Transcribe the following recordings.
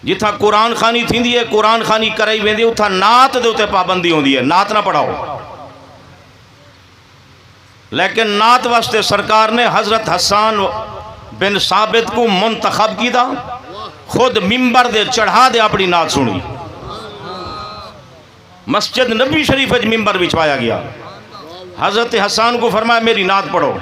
जिथा कुरान खानी थी है, कुरान खानी कराई वेंदी, उथा नात दे उत्ते पाबंदी होंदी है, नात ना पढ़ाओ। लेकिन नात वास्ते सरकार ने हजरत हसन बिन साबित को मुंतखब किया, खुद मिंबर दे चढ़ा दे अपनी नात सुनी। मस्जिद नबी शरीफ मिंबर बिछवाया गया। हजरत हसन को फरमाया मेरी नात पढ़ो,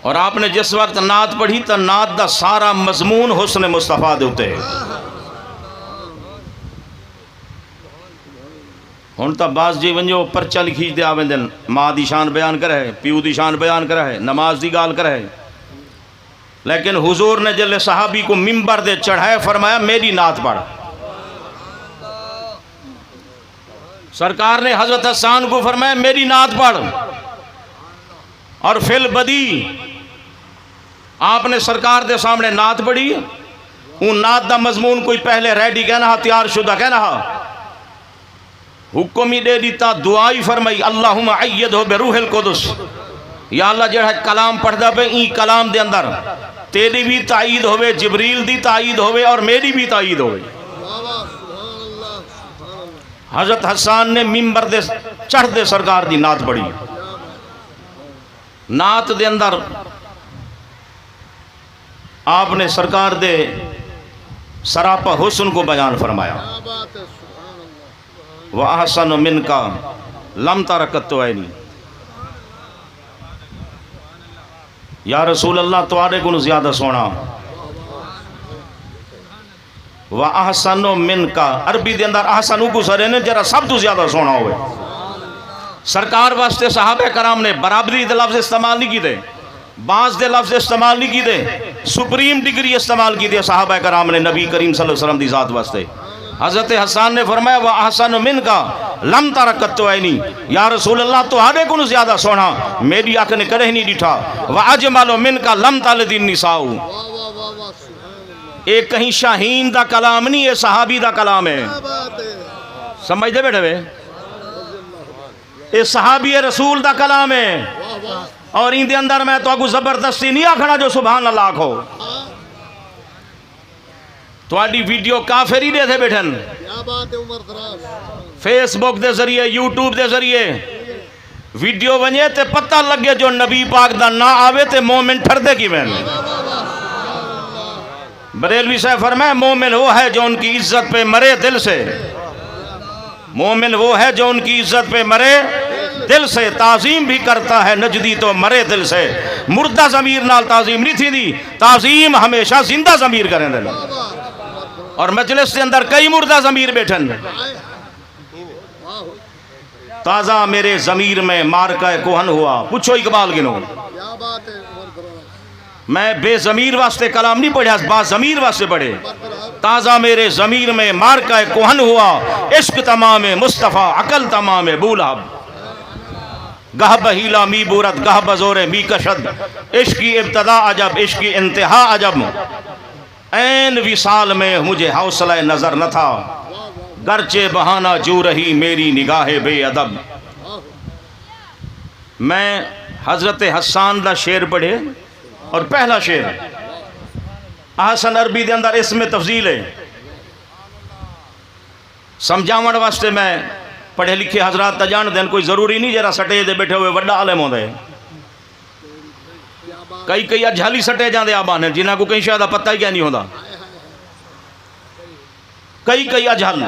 और आपने जिस वक्त नात पढ़ी तो नात दा सारा मजमून हुस्न मुस्तफा दे उत्ते। हुण तो बास जी वंजो परचा लिखी दे आवेंदे, माँ की शान बयान करे, प्यू की शान बयान करे, नमाज की गाल करे। लेकिन हुजूर ने जल्ले सहाबी को मिंबर दे चढ़ाए फरमाया मेरी नात पढ़। सरकार ने हजरत हसन को फरमाया मेरी नात पढ़, और फिल बदी आपने सरकार के सामने नात पढ़ी। उन नात का मजमून कोई पहले रेडी कहना, तैयार शुदा कहना, हुक्म ही दे दिता, दुआ ही फरमाई अल्लाहुम्मा अय्यदहु बिरूहिल कुदस, या अल्लाह जेड़ा कलाम पढ़दा पे ई कलाम दे अंदर तेरी भी ताईद होवे, जिबरील दी ताईद होवे और मेरी भी ताईद होवे। हजरत हसन ने मिंबर दे चढ़दे सरकार दी नात पढ़ी। नात दे अंदर आपने सरकार दे सरापा हुस्न को बयान फरमाया। व अहसन मिनका लम तरकत ऐनी, या रसूल अल्लाह तुहाडे कोल ज्यादा सोना। व अहसन मिनका, अरबी दे अंदर अहसन को सरे ने जरा सब तो ज्यादा सोना होवे। सरकार वास्ते सहाबे कराम ने बराबरी दे लफ्ज़ इस्तेमाल नहीं कीते, बास दे लफ्ज़ इस्तेमाल नहीं कीते, सुप्रीम डिग्री इस्तेमाल की थी सहाबा कराम ने नबी करीम सल्लल्लाहु अलैहि वसल्लम दी जात वास्ते। हजरत हसन ने फरमाया वह अहसन मिनका लम तरकत ऐनी, या रसूल अल्लाह तुहाडे कोल ज्यादा सोना मेरी आंख ने कदे नहीं दिठा। वह अजमल मिनका लम तलदिन निसाउ, ये कहीं शाहीन दा कलाम नहीं, ये सहाबी दा कलाम है। समझते बैठे वे, ये सहाबी रसूल दा कलाम है। और इंदे अंदर मैं तो जबरदस्ती नहीं आखना जो सुभान अल्लाह आखो। थोड़ी वीडियो काफिरी दे थे बैठन, फेसबुक के जरिए यूट्यूब के जरिए वीडियो बने ते पता लगे जो नबी पाक दा ना आवे ते मोमिन ठरदे कि मैं। बरेलवी साहब फरमाए मोमिन वो है जो उनकी इज्जत पे मरे दिल से, मोमिन वो है जो उनकी इज्जत पे मरे दिल से, ताजीम भी करता है नजदी तो मरे दिल से। मुर्दा जमीर नाल ताजीम नहीं थी दी, ताजीम हमेशा जिंदा जमीर करें दे। और मजलिस के अंदर कई मुर्दा जमीर बैठन। ताजा मेरे जमीर में मार का कोहन हुआ, पूछो इकबाल गिनो। मैं बेजमीर वास्ते कलाम नहीं पढ़ा, बाजमीर वास्ते पढ़े। ताजा मेरे जमीर में मार का कोहन हुआ, इश्क तमाम मुस्तफ़ा अकल तमाम बूलब। गह बहीला मी बुरत गह बजोरे मी कशद, इश्क की इब्तदा अजब इश्क की इंतहा अजब। ऐन विसाल में मुझे हौसला नजर न था, गर्चे बहाना जू रही मेरी निगाहे बेअदब। मैं हजरत हसन दा शेर पढ़े, और पहला शेर अहसन अरबी दे अंदर इसमें तफजील है। समझावन वास्ते मैं पढ़े लिखे हजरात जान देन, कोई जरूरी नहीं जरा सटे दे बैठे हुए वड्डा आलिम होंदे। कई कई अजाली सटे जाते आबा ने जिन्हों को कहीं शायद पता ही क्या नहीं होता। कई कई अजहल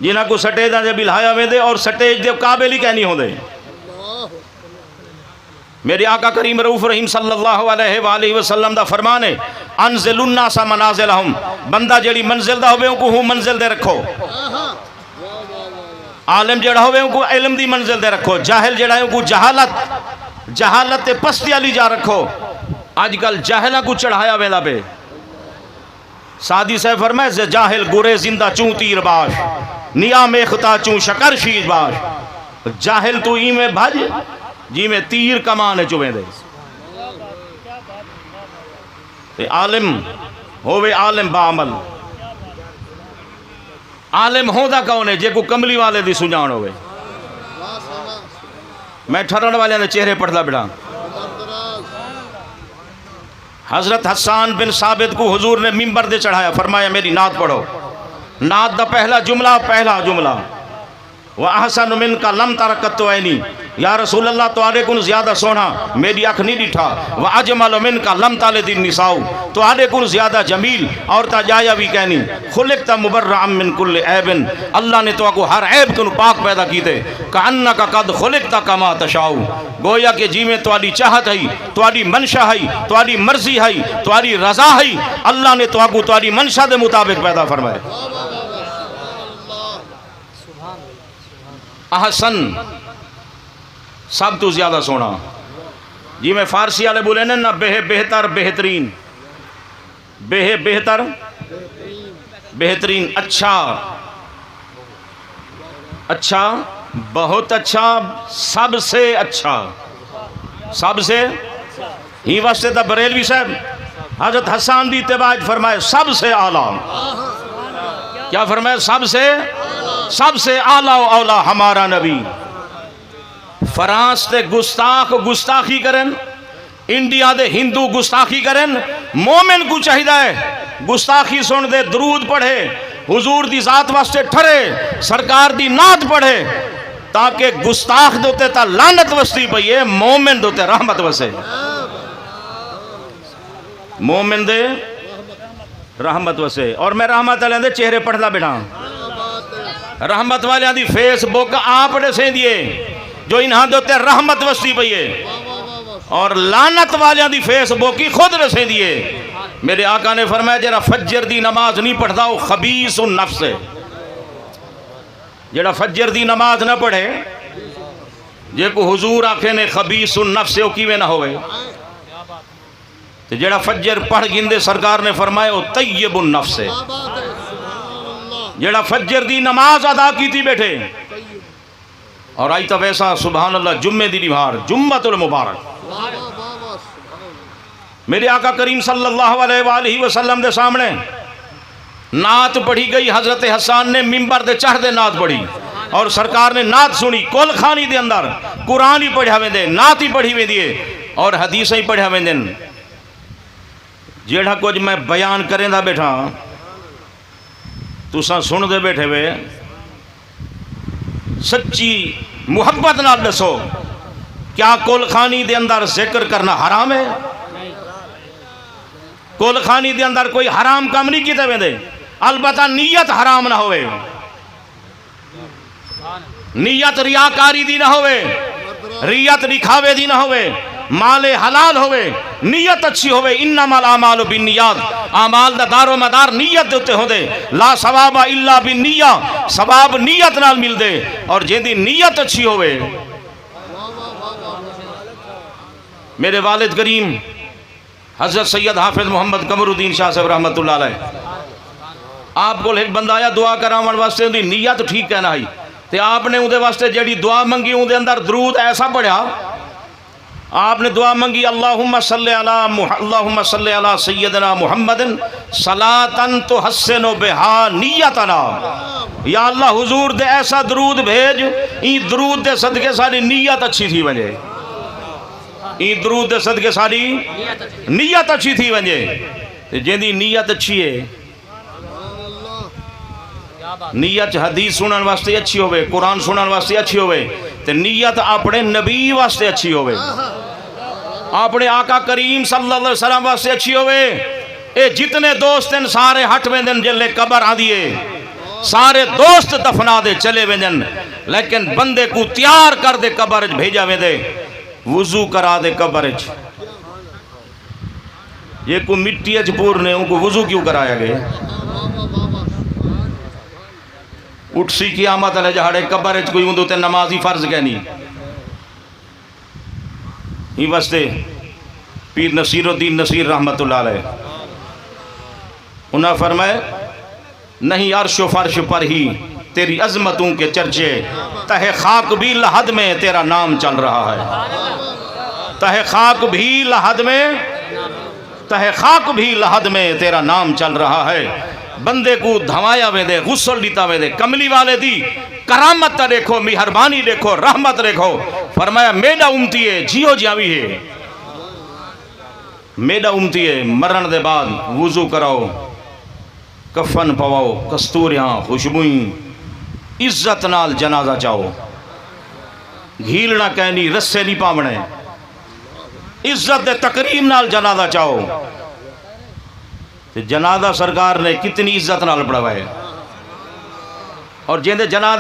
जिन्हों को सटे दे बिल्हाया वेंदे और सटे दे काबिल ही क्या नहीं होंदे। मेरे आका करीम रऊफ रहीम सल्लल्लाहु अलैहि वसल्लम दा फरमान है अनज़िलुन्ना सा मनाज़िलहुम, बंदा जेड़ी मंजिल दा होवे उनको हूँ मंजिल दे रखो। आलिम जेड़ा होवे उनको इल्म दी मंजिल दे रखो, जाहिल जेड़ा है उनको जहालत ते पस्ती वाली जा रखो। आजकल जाहिला को चढ़ाया वेला पे। सादी साहब फरमाए जाहिल गुरे जिंदा चूं तीर बाश, निया में खुता चूं शकर शीज बाश। जाहिल तू ई में भज जी में तीर कमान चुवे दे। आलिम होवे आलिम बामल। आलिम होदा कौन है? जे को कमली वाले दी सुजान होवे। मैं ठरण वाले ने चेहरे पढ़दा बिड़ा। हजरत हसन बिन साबित को हुजूर ने मिंबर दे चढ़ाया, फरमाया मेरी नात पढ़ो। नात दा पहला जुमला वह अहसन मिन का लम तरकत ऐनी, या रसूल अल्लाह तुआरे को ज्यादा सोना मेरी अख नहीं डिठा। वह अजमल मिन का लम ताले दिन निसाऊ, तुआरे को ज्यादा जमील और ताजाया भी कहनी। खुलिकता मुबर्रअम मिन कुल्ल ऐबिन, अल्लाह ने तो हर ऐब को पाक पैदा की थे। कान्ना का कद खुलिकता कमा तशाऊ, गोया के जी में तुम्हारी चाहत है, तुम्हारी मनशा है, तुम्हारी मर्जी है, तुम्हारी रजा है। अल्लाह ने तो तुम्हारी मनशा के मुताबिक पैदा फरमाया। अहसन सब तो ज्यादा सोना, जी मैं फारसी वाले बोले ना बेहतर बेहतरीन, बेहतर बेहतरीन, अच्छा अच्छा बहुत अच्छा, सबसे अच्छा, सबसे ही वास्ते तो बरेलवी साहब हजरत हसन दी इत्तिबाज फरमाए सबसे आला। क्या फरमाए? सबसे आला औला हमारा नबी। फ्रांस के गुस्ताख गुस्ताखी करें, इंडिया दे हिंदू गुस्ताखी करें, मोमिन को चाहिए गुस्ताखी सुन दे, दरूद पढ़े, हुजूर दी जात वास्ते ठरे, सरकार दी नात पढ़े, ताकि गुस्ताख दोते ता लानत वस्ती पई है, मोमिन दोते रहमत वसे। मोमिन दे रहमत वसे। और मैं रहमत वाले दे चेहरे पढ़दा बैठा, रहमत वाले दी फेसबुक आप दसे दिए जो इन्हां दे उत्ते रहमत वस्ती पई है, और लानत वाले दी फेसबुक ही खुद दसे दिए। मेरे आका ने फरमाया जरा फज्र दी नमाज नहीं पढ़ता वो खबीस उन नफ्स है। जेड़ा फज्र दी नमाज ना पढ़े, जे को हुजूर आखे ने खबीस उन नफ्स है, वो किवें ना होवे। तो जेड़ा फज्र पढ़ गिंदे सरकार ने फरमाया वो तय्यब उन नफ्स है। जेड़ा फज्र दी नमाज अदा की थी बैठे, और आई तो वैसा सुभान अल्लाह जुम्मे दी निभार जुम्मतुल मुबारक। मेरे आका करीम सल्लल्लाहु अलैहि वसल्लम दे सामने नात पढ़ी गई। हजरत हसन ने मिंबर दे चढ़ दे नात पढ़ी, और सरकार ने नात सुनी। कुल खानी दे अंदर कुरान ही पढ़ा वेंदे, नात ही पढ़ी वेंदी है, और हदीस ही पढ़ा वेंदे। जेड़ा कुछ मैं बयान करेंदा बैठा तुसा सुन दे बैठे वे, सच्ची मुहब्बत नाल दसो, क्या कुल खानी दे अंदर जिक्र करना हराम है? कुल खानी दे अंदर कोई हराम काम नहीं किए वेंदे, अलबत्ता नीयत हराम ना होवे, नीयत रियाकारी दी ना होवे, रियत दिखावे दी ना होवे, माले हलाल होवे, नीयत अच्छी होवे। इन्नमल आमालु बिन्नियात, आमाल दा दारो मदार नीयत दे उत्ते होंदे। ला सवाबा इल्ला बिन्निया, सवाब नीयत नाल मिलदे, और जेदी नीयत अच्छी होवे। मेरे वालिद करीम हजरत सैयद हाफिज मोहम्मद कमरुद्दीन शाह साहब रहमतुल्लाह अलैह, आप को एक बंदा आया दुआ करावन वास्ते, उहदी नीयत ठीक कहना है, ते आपने उहदे वास्ते जेड़ी दुआ मंगी उहदे अंदर दरूद ऐसा पढ़िया। आपने दुआ मंगी अल्लाहुम्मा सल्ली अला सय्यदना मुहम्मदिन सलातन तुहस्सिनु बिहा नियतना। या अल्लाह हुजूर दे ऐसा दरूद भेज, ई दरूद दे सदके सारी नीयत अच्छी थी वजे, ई दरूद दे सदके सारी नीयत अच्छी थी वजे। जेंदी नीयत अच्छी है, नीयत हदीस सुनने वास्ते अच्छी होवे, कुरान सुनने वास्ते अच्छी होवे, ते नीयत अपने नबी वास्ते अच्छी होवे, अपने आका करीम सल्लल्लाहु अलैहि वसल्लम वास्ते अच्छी होवे। ये जितने दोस्त हैं सारे हट वेंदन, जिले कबर आंदी है सारे दोस्त दफना दे चले वेंदन, लेकिन बंदे को तैयार कर दे कबर च भेजा वेंदे, वुजू करा दे कबर च। ये को मिट्टी च पूरने उनको वुजू क्यों कराया गया? उठ सी क़यामत वाले जहाड़े कबर च कोई उंदे ते नमाज ही फर्ज कहनी। ही वास्ते पीर नसीरुद्दीन नसीर रहमतुल्लाह अलैह उन्हें फरमाए, नहीं अर्श फर्श पर ही तेरी अजमतों के चर्चे, तहे खाक भी लहद में तेरा नाम चल रहा है। तहे खाक भी लहद में, तहे खाक भी लहद में तेरा नाम चल रहा है। बंदे को धवाया वेंदे, गुस्सल दीता वेंदे, कमली वाले दी करामत देखो, मेहरबानी देखो, रहमत देखो। फरमाया मेरा उम्मती है जियो जावी है, मेडा उमती है मरण दे बाद वुजू कराओ, कफन पवाओ, कस्तूरियाँ खुशबुई, इज्जत नाल जनाजा चाहो, घीलना कहनी रस्से नहीं पावने, इज्जत दे तकरीम नाल जनाजा चाहो। तो जनाजा सरकार ने कितनी इज्जत नाल पढ़वाए, और जिंदे जनाजे